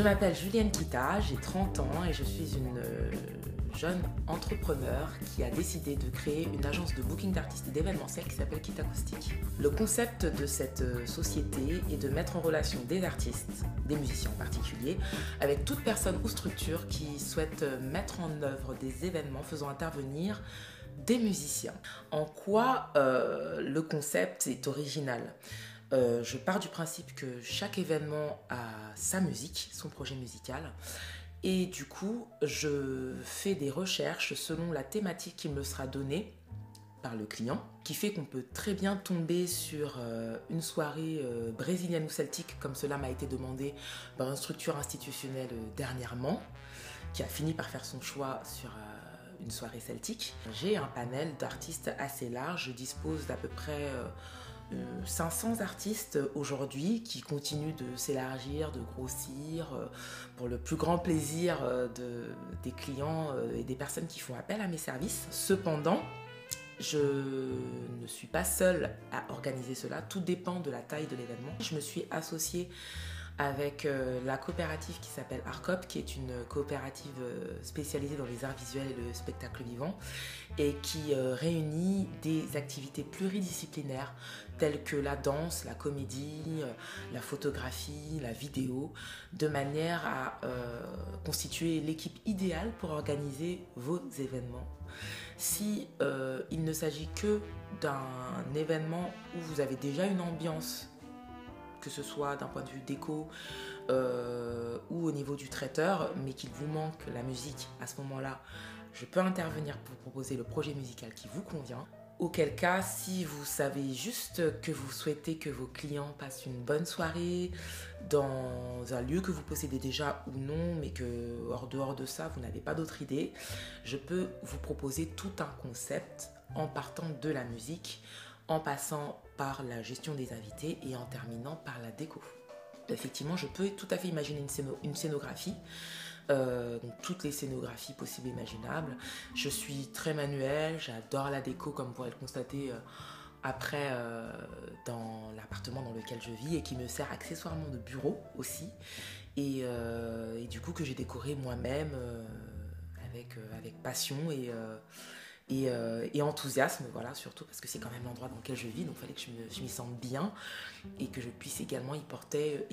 m'appelle Julienne Kita, j'ai 30 ans et je suis une jeune entrepreneur qui a décidé de créer une agence de booking d'artistes et d'événementiel qui s'appelle Kita Acoustic. Le concept de cette société est de mettre en relation des artistes, des musiciens en particulier, avec toute personne ou structure qui souhaite mettre en œuvre des événements faisant intervenir des musiciens. En quoi le concept est original ? Je pars du principe que chaque événement a sa musique, son projet musical, et du coup, je fais des recherches selon la thématique qui me sera donnée par le client, qui fait qu'on peut très bien tomber sur une soirée brésilienne ou celtique, comme cela m'a été demandé par une structure institutionnelle dernièrement, qui a fini par faire son choix sur une soirée celtique. J'ai un panel d'artistes assez large, je dispose d'à peu près 500 artistes aujourd'hui qui continuent de s'élargir, de grossir pour le plus grand plaisir des clients et des personnes qui font appel à mes services. Cependant, je ne suis pas seule à organiser cela, tout dépend de la taille de l'événement. Je me suis associée avec la coopérative qui s'appelle ARCOP, qui est une coopérative spécialisée dans les arts visuels et le spectacle vivant, et qui réunit des activités pluridisciplinaires telles que la danse, la comédie, la photographie, la vidéo, de manière à constituer l'équipe idéale pour organiser vos événements. Si il ne s'agit que d'un événement où vous avez déjà une ambiance, que ce soit d'un point de vue déco ou au niveau du traiteur, mais qu'il vous manque la musique, à ce moment-là, je peux intervenir pour proposer le projet musical qui vous convient. Auquel cas, si vous savez juste que vous souhaitez que vos clients passent une bonne soirée dans un lieu que vous possédez déjà ou non, mais que hors dehors de ça, vous n'avez pas d'autre idée, je peux vous proposer tout un concept en partant de la musique, en passant par la gestion des invités et en terminant par la déco. Effectivement, je peux tout à fait imaginer une scénographie, donc toutes les scénographies possibles et imaginables. Je suis très manuelle, j'adore la déco comme vous pourrez le constater après dans l'appartement dans lequel je vis et qui me sert accessoirement de bureau aussi. Et du coup que j'ai décoré moi-même avec passion et enthousiasme, voilà, surtout parce que c'est quand même l'endroit dans lequel je vis, donc il fallait que je m'y sente bien et que je puisse également y porter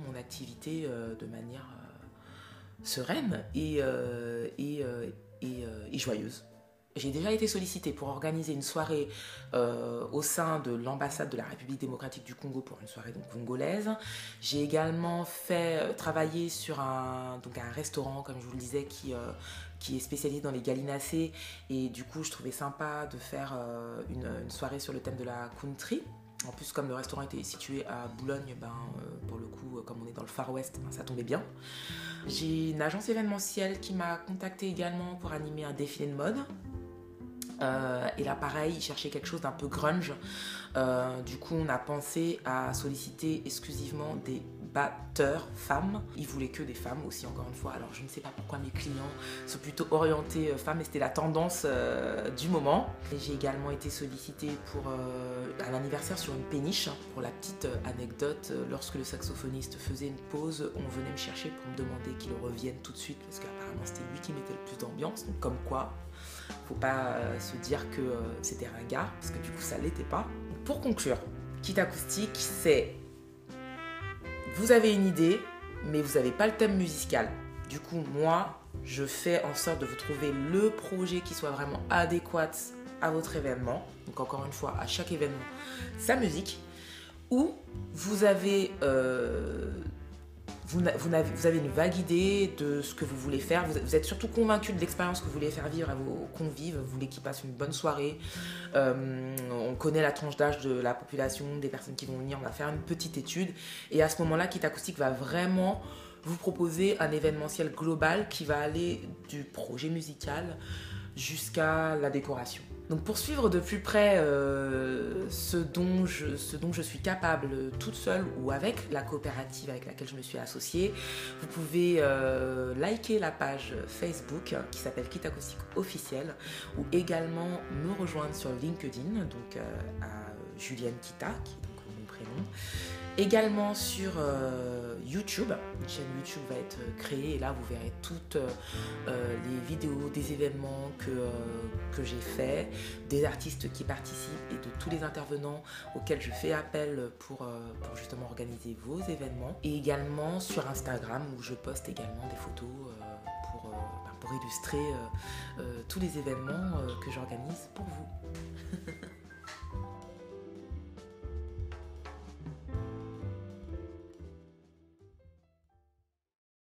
mon activité de manière sereine et joyeuse. J'ai déjà été sollicitée pour organiser une soirée au sein de l'ambassade de la République démocratique du Congo pour une soirée donc congolaise. J'ai également travaillé sur un restaurant, comme je vous le disais, qui est spécialisé dans les gallinacés. Et du coup, je trouvais sympa de faire une soirée sur le thème de la country. En plus, comme le restaurant était situé à Boulogne, pour le coup, comme on est dans le Far West, ça tombait bien. J'ai une agence événementielle qui m'a contactée également pour animer un défilé de mode. Et là pareil, ils cherchaient quelque chose d'un peu grunge. Du coup on a pensé à solliciter exclusivement des batteurs femmes. Ils voulaient que des femmes aussi, encore une fois. Alors je ne sais pas pourquoi mes clients sont plutôt orientés femmes, mais c'était la tendance du moment. Et j'ai également été sollicitée pour un anniversaire sur une péniche. Pour la petite anecdote, lorsque le saxophoniste faisait une pause, on venait me chercher pour me demander qu'il revienne tout de suite parce qu'apparemment c'était lui qui mettait le plus d'ambiance. Donc comme quoi, faut pas se dire que c'était ringard, parce que du coup ça l'était pas. Pour conclure, Kita Acoustic, c'est vous avez une idée, mais vous n'avez pas le thème musical. Du coup, moi, je fais en sorte de vous trouver le projet qui soit vraiment adéquat à votre événement. Donc encore une fois, à chaque événement, sa musique. Ou vous avez vous avez une vague idée de ce que vous voulez faire. Vous êtes surtout convaincu de l'expérience que vous voulez faire vivre à vos convives. Vous voulez qu'ils passent une bonne soirée. On connaît la tranche d'âge de la population, des personnes qui vont venir. On va faire une petite étude. Et à ce moment-là, Kita Acoustic va vraiment vous proposer un événementiel global qui va aller du projet musical jusqu'à la décoration. Donc pour suivre de plus près ce dont je suis capable toute seule ou avec la coopérative avec laquelle je me suis associée, vous pouvez liker la page Facebook qui s'appelle Kita Acoustic officiel ou également me rejoindre sur LinkedIn, donc à Julienne Kita, qui est donc mon prénom. Également sur YouTube, une chaîne YouTube va être créée et là vous verrez toutes les vidéos des événements que j'ai fait, des artistes qui participent et de tous les intervenants auxquels je fais appel pour justement organiser vos événements. Et également sur Instagram où je poste également des photos pour illustrer tous les événements que j'organise pour vous.